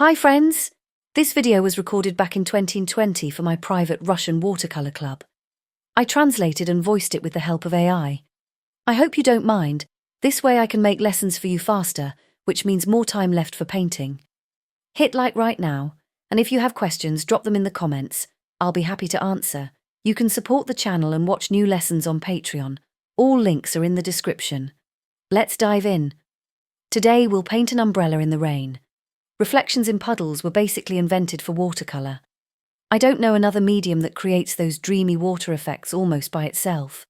Hi friends! This video was recorded back in 2020 for my private Russian watercolor club. I translated and voiced it with the help of AI. I hope you don't mind. This way I can make lessons for you faster, which means more time left for painting. Hit like right now, and if you have questions, drop them in the comments. I'll be happy to answer. You can support the channel and watch new lessons on Patreon. All links are in the description. Let's dive in. Today we'll paint an umbrella in the rain. Reflections in puddles were basically invented for watercolor. I don't know another medium that creates those dreamy water effects almost by itself.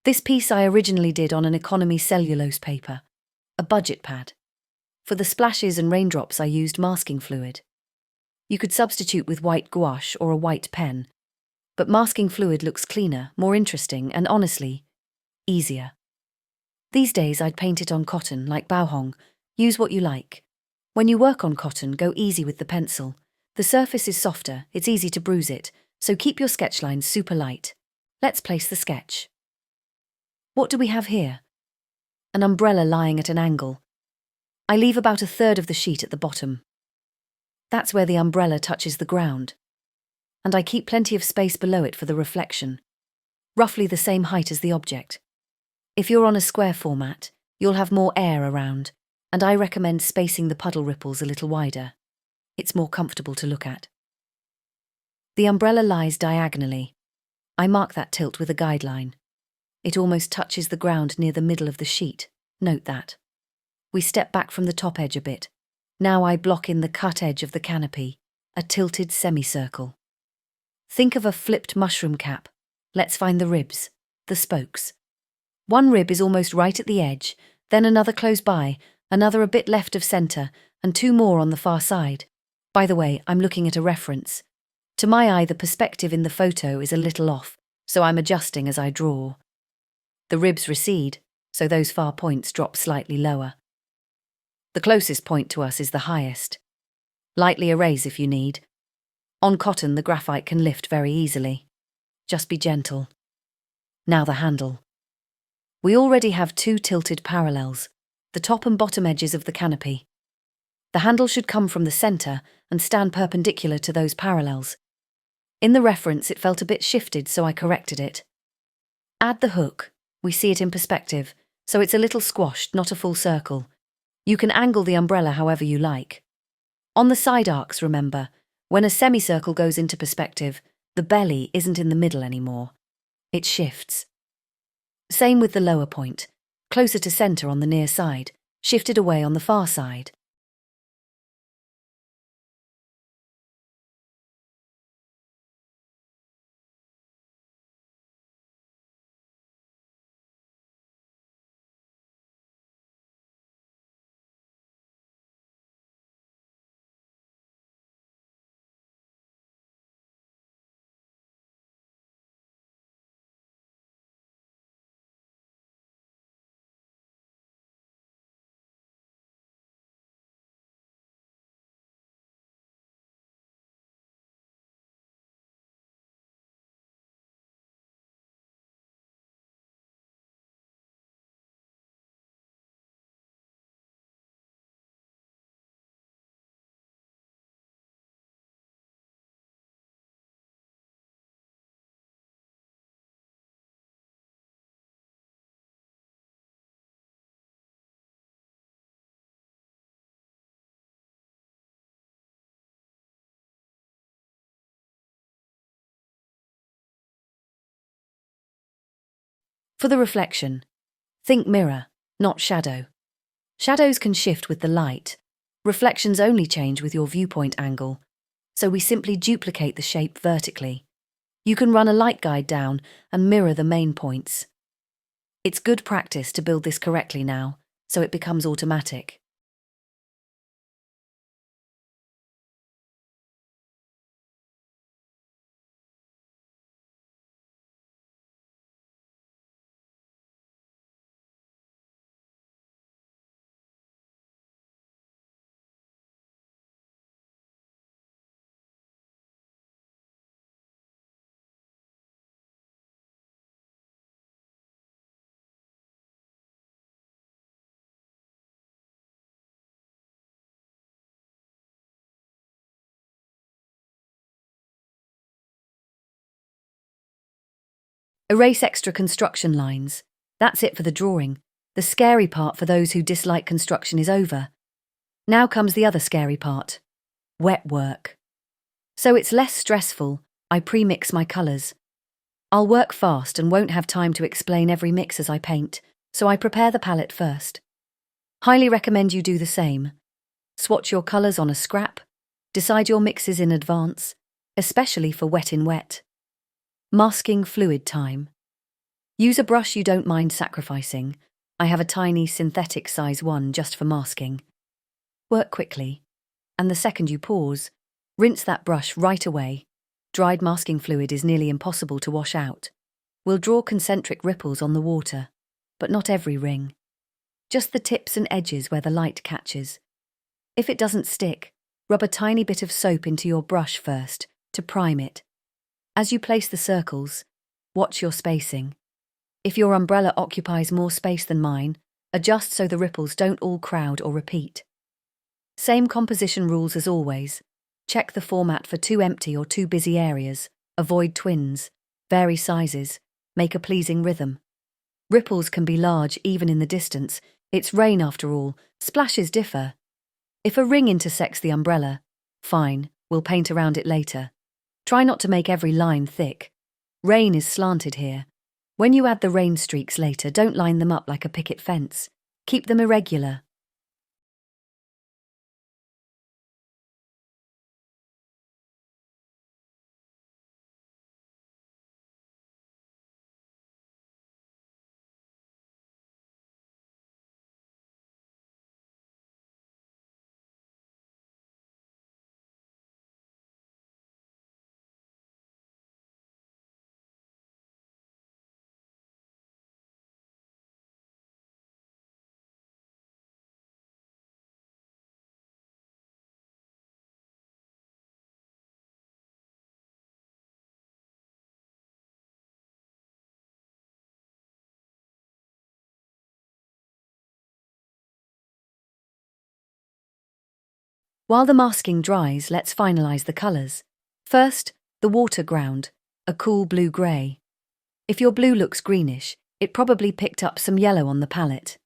This piece I originally did on an economy cellulose paper, a budget pad. For the splashes and raindrops I used masking fluid. You could substitute with white gouache or a white pen, but masking fluid looks cleaner, more interesting, and honestly, easier. These days I'd paint it on cotton like Bauhong. Use what you like. When you work on cotton, go easy with the pencil. The surface is softer, it's easy to bruise it, so keep your sketch lines super light. Let's place the sketch. What do we have here? An umbrella lying at an angle. I leave about a third of the sheet at the bottom. That's where the umbrella touches the ground. And I keep plenty of space below it for the reflection. Roughly the same height as the object. If you're on a square format, you'll have more air around, and I recommend spacing the puddle ripples a little wider. It's more comfortable to look at. The umbrella lies diagonally. I mark that tilt with a guideline. It almost touches the ground near the middle of the sheet. Note that. We step back from the top edge a bit. Now I block in the cut edge of the canopy, a tilted semicircle. Think of a flipped mushroom cap. Let's find the ribs, the spokes. One rib is almost right at the edge, then another close by, another a bit left of center, and two more on the far side. By the way, I'm looking at a reference. To my eye, the perspective in the photo is a little off, so I'm adjusting as I draw. The ribs recede, so those far points drop slightly lower. The closest point to us is the highest. Lightly erase if you need. On cotton, the graphite can lift very easily. Just be gentle. Now the handle. We already have two tilted parallels, the top and bottom edges of the canopy. The handle should come from the center and stand perpendicular to those parallels. In the reference, it felt a bit shifted, so I corrected it. Add the hook. We see it in perspective, so it's a little squashed, not a full circle. You can angle the umbrella however you like. On the side arcs, remember, when a semicircle goes into perspective, the belly isn't in the middle anymore. It shifts. Same with the lower point, closer to center on the near side, shifted away on the far side. For the reflection, think mirror, not shadow. Shadows can shift with the light. Reflections only change with your viewpoint angle, so we simply duplicate the shape vertically. You can run a light guide down and mirror the main points. It's good practice to build this correctly now, so it becomes automatic. Erase extra construction lines. That's it for the drawing. The scary part for those who dislike construction is over. Now comes the other scary part. Wet work. So it's less stressful. I pre-mix my colours. I'll work fast and won't have time to explain every mix as I paint, so I prepare the palette first. Highly recommend you do the same. Swatch your colours on a scrap. Decide your mixes in advance, especially for wet in wet. Masking fluid time. Use a brush you don't mind sacrificing. I have a tiny synthetic size 1 just for masking. Work quickly, and the second you pause, rinse that brush right away. Dried masking fluid is nearly impossible to wash out. We'll draw concentric ripples on the water, but not every ring. Just the tips and edges where the light catches. If it doesn't stick, rub a tiny bit of soap into your brush first to prime it. As you place the circles, watch your spacing. If your umbrella occupies more space than mine, adjust so the ripples don't all crowd or repeat. Same composition rules as always. Check the format for too empty or too busy areas, avoid twins, vary sizes, make a pleasing rhythm. Ripples can be large even in the distance. It's rain after all, splashes differ. If a ring intersects the umbrella, fine, we'll paint around it later. Try not to make every line thick. Rain is slanted here. When you add the rain streaks later, don't line them up like a picket fence. Keep them irregular. While the masking dries, let's finalise the colours. First, the water ground, a cool blue-grey. If your blue looks greenish, it probably picked up some yellow on the palette.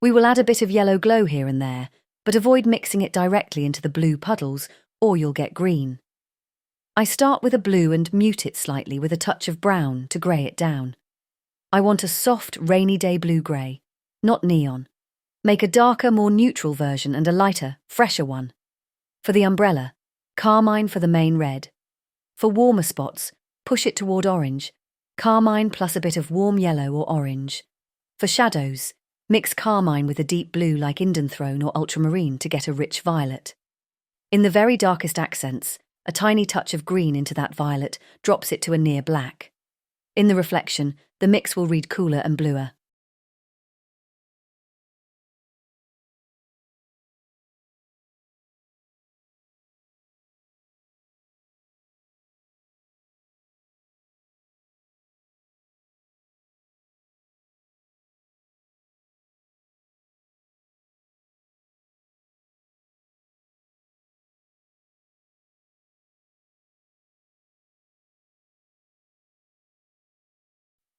We will add a bit of yellow glow here and there, but avoid mixing it directly into the blue puddles, or you'll get green. I start with a blue and mute it slightly with a touch of brown to grey it down. I want a soft, rainy day blue-grey, not neon. Make a darker, more neutral version and a lighter, fresher one. For the umbrella, carmine for the main red. For warmer spots, push it toward orange, carmine plus a bit of warm yellow or orange. For shadows, mix carmine with a deep blue like indanthrone or ultramarine to get a rich violet. In the very darkest accents, a tiny touch of green into that violet drops it to a near black. In the reflection, the mix will read cooler and bluer.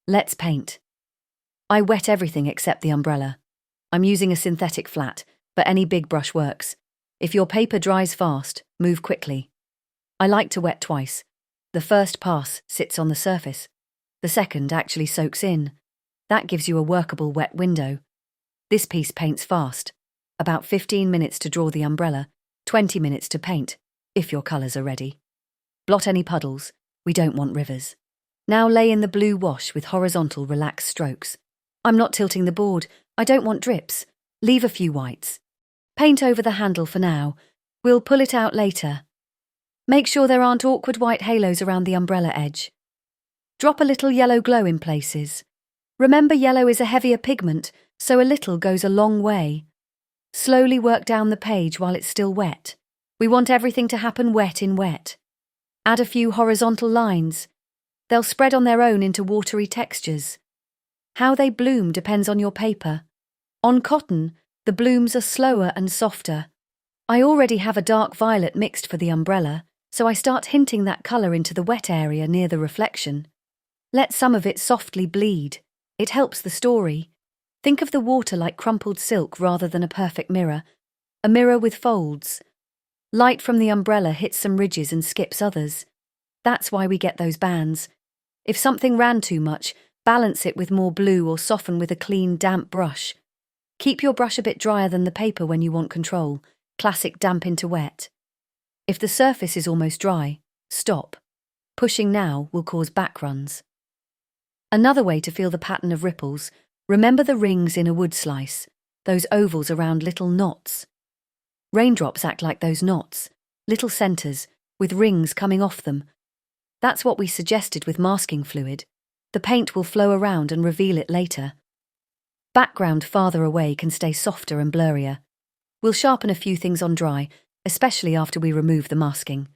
Let's paint. I wet everything except the umbrella. I'm using a synthetic flat, but any big brush works. If your paper dries fast, move quickly. I like to wet twice. The first pass sits on the surface. The second actually soaks in. That gives you a workable wet window. This piece paints fast. About 15 minutes to draw the umbrella, 20 minutes to paint, if your colours are ready. Blot any puddles. We don't want rivers. Now lay in the blue wash with horizontal relaxed strokes. I'm not tilting the board. I don't want drips. Leave a few whites. Paint over the handle for now. We'll pull it out later. Make sure there aren't awkward white halos around the umbrella edge. Drop a little yellow glow in places. Remember, yellow is a heavier pigment, so a little goes a long way. Slowly work down the page while it's still wet. We want everything to happen wet in wet. Add a few horizontal lines. They'll spread on their own into watery textures. How they bloom depends on your paper. On cotton, the blooms are slower and softer. I already have a dark violet mixed for the umbrella, so I start hinting that colour into the wet area near the reflection. Let some of it softly bleed. It helps the story. Think of the water like crumpled silk rather than a perfect mirror. A mirror with folds. Light from the umbrella hits some ridges and skips others. That's why we get those bands. If something ran too much, balance it with more blue or soften with a clean, damp brush. Keep your brush a bit drier than the paper when you want control. Classic damp into wet. If the surface is almost dry, stop. Pushing now will cause backruns. Another way to feel the pattern of ripples, remember the rings in a wood slice, those ovals around little knots. Raindrops act like those knots, little centres, with rings coming off them. That's what we suggested with masking fluid. The paint will flow around and reveal it later. Background farther away can stay softer and blurrier. We'll sharpen a few things on dry, especially after we remove the masking.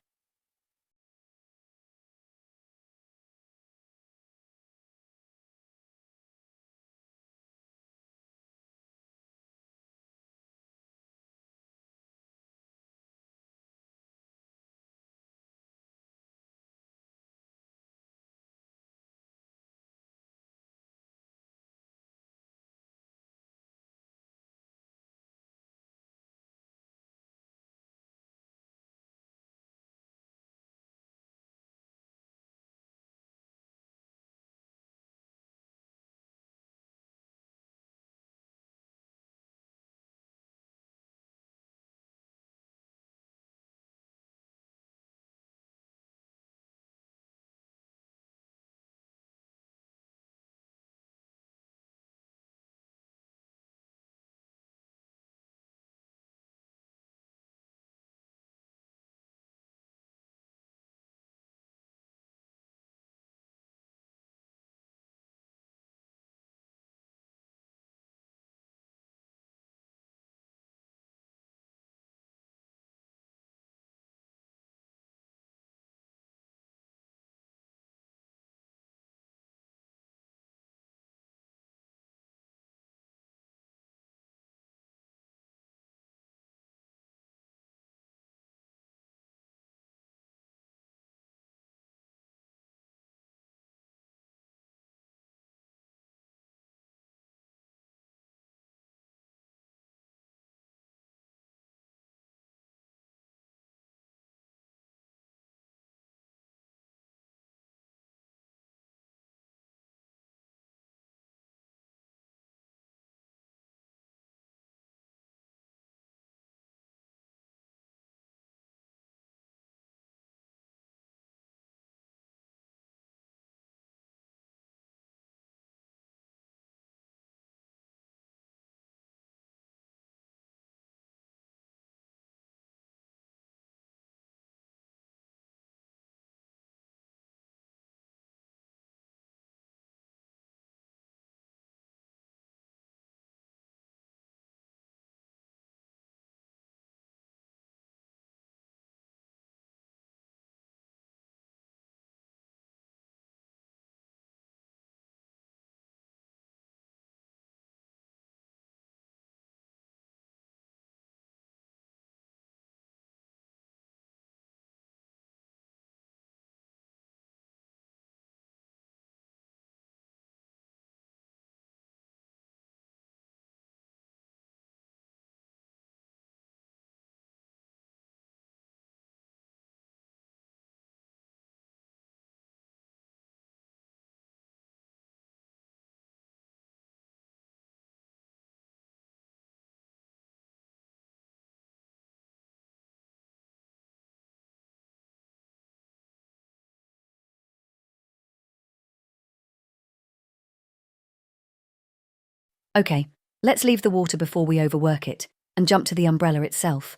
Okay, let's leave the water before we overwork it, and jump to the umbrella itself.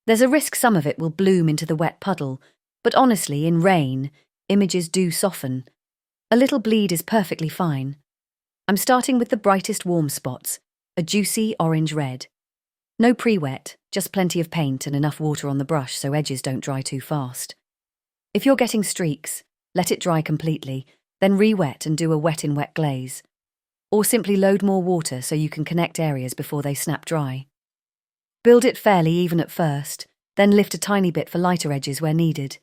There's a risk some of it will bloom into the wet puddle, but honestly, in rain, images do soften. A little bleed is perfectly fine. I'm starting with the brightest warm spots, a juicy orange-red. No pre-wet, just plenty of paint and enough water on the brush so edges don't dry too fast. If you're getting streaks, let it dry completely, then re-wet and do a wet-in-wet glaze. Or simply load more water so you can connect areas before they snap dry. Build it fairly even at first, then lift a tiny bit for lighter edges where needed.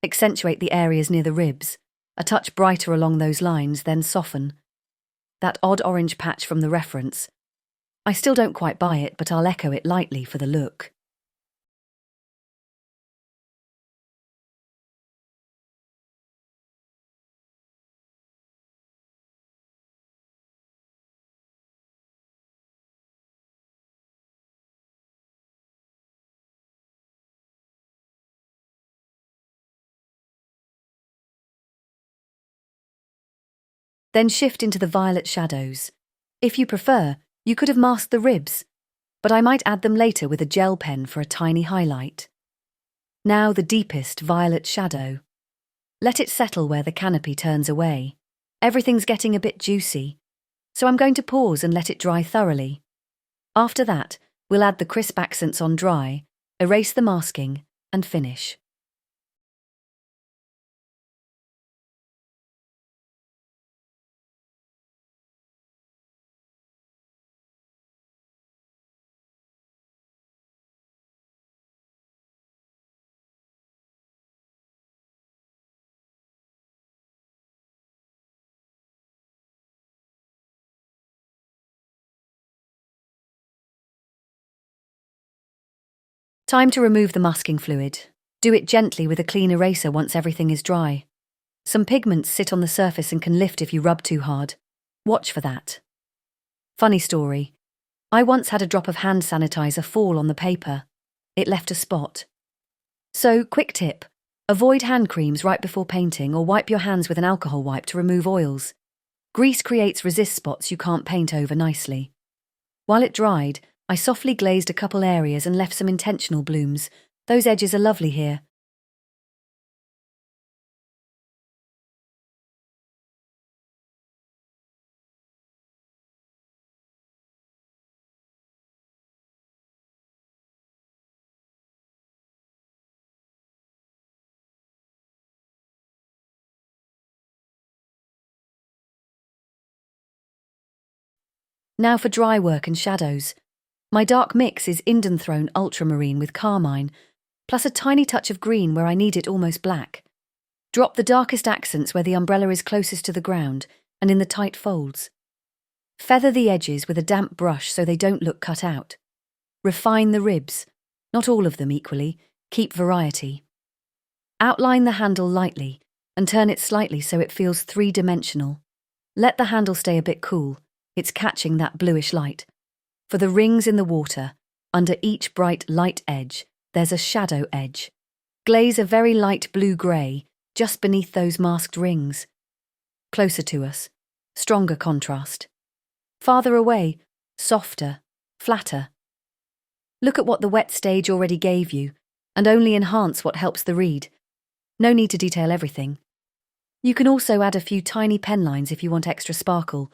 Accentuate the areas near the ribs. a touch brighter along those lines, then soften. That odd orange patch from the reference. I still don't quite buy it, but I'll echo it lightly for the look. Then shift into the violet shadows. If you prefer, you could have masked the ribs, but I might add them later with a gel pen for a tiny highlight. Now the deepest violet shadow. Let it settle where the canopy turns away. Everything's getting a bit juicy, so I'm going to pause and let it dry thoroughly. After that, we'll add the crisp accents on dry, erase the masking, and finish. Time to remove the masking fluid. Do it gently with a clean eraser once everything is dry. Some pigments sit on the surface and can lift if you rub too hard. Watch for that. Funny story. I once had a drop of hand sanitizer fall on the paper. It left a spot. So, quick tip. Avoid hand creams right before painting or wipe your hands with an alcohol wipe to remove oils. Grease creates resist spots you can't paint over nicely. While it dried, I softly glazed a couple areas and left some intentional blooms. Those edges are lovely here. Now for dry work and shadows. My dark mix is indanthrone ultramarine with carmine, plus a tiny touch of green where I need it almost black. Drop the darkest accents where the umbrella is closest to the ground and in the tight folds. Feather the edges with a damp brush so they don't look cut out. Refine the ribs, not all of them equally, keep variety. Outline the handle lightly and turn it slightly so it feels three-dimensional. Let the handle stay a bit cool, it's catching that bluish light. For the rings in the water, under each bright light edge, there's a shadow edge. Glaze a very light blue-grey just beneath those masked rings. Closer to us, stronger contrast. Farther away, softer, flatter. Look at what the wet stage already gave you, and only enhance what helps the read. No need to detail everything. You can also add a few tiny pen lines if you want extra sparkle.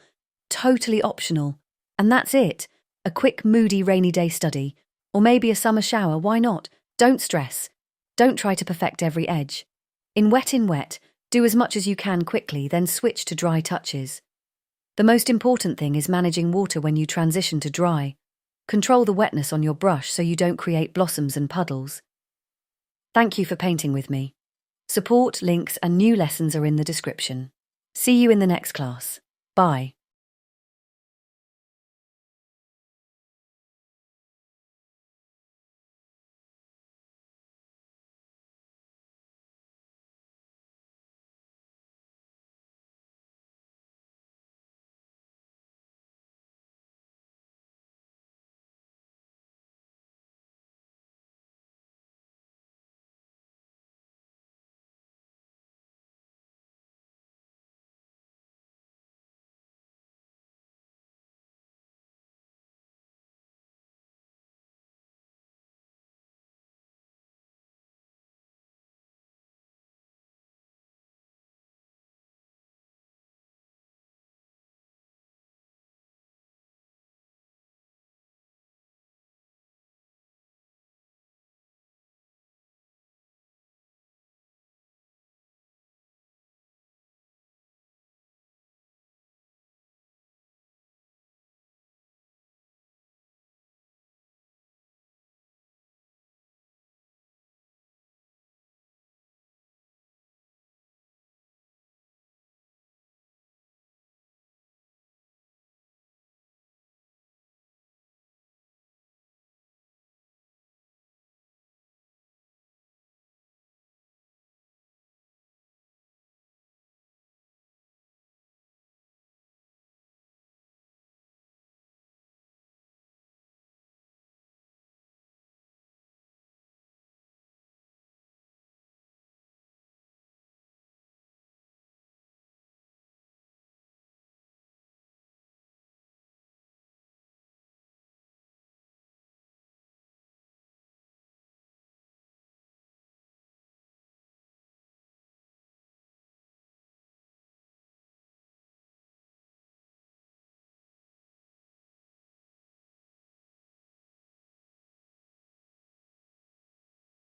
Totally optional. And that's it. A quick, moody, rainy day study. Or maybe a summer shower, why not? Don't stress. Don't try to perfect every edge. In wet, do as much as you can quickly, then switch to dry touches. The most important thing is managing water when you transition to dry. Control the wetness on your brush so you don't create blossoms and puddles. Thank you for painting with me. Support, links, and new lessons are in the description. See you in the next class. Bye.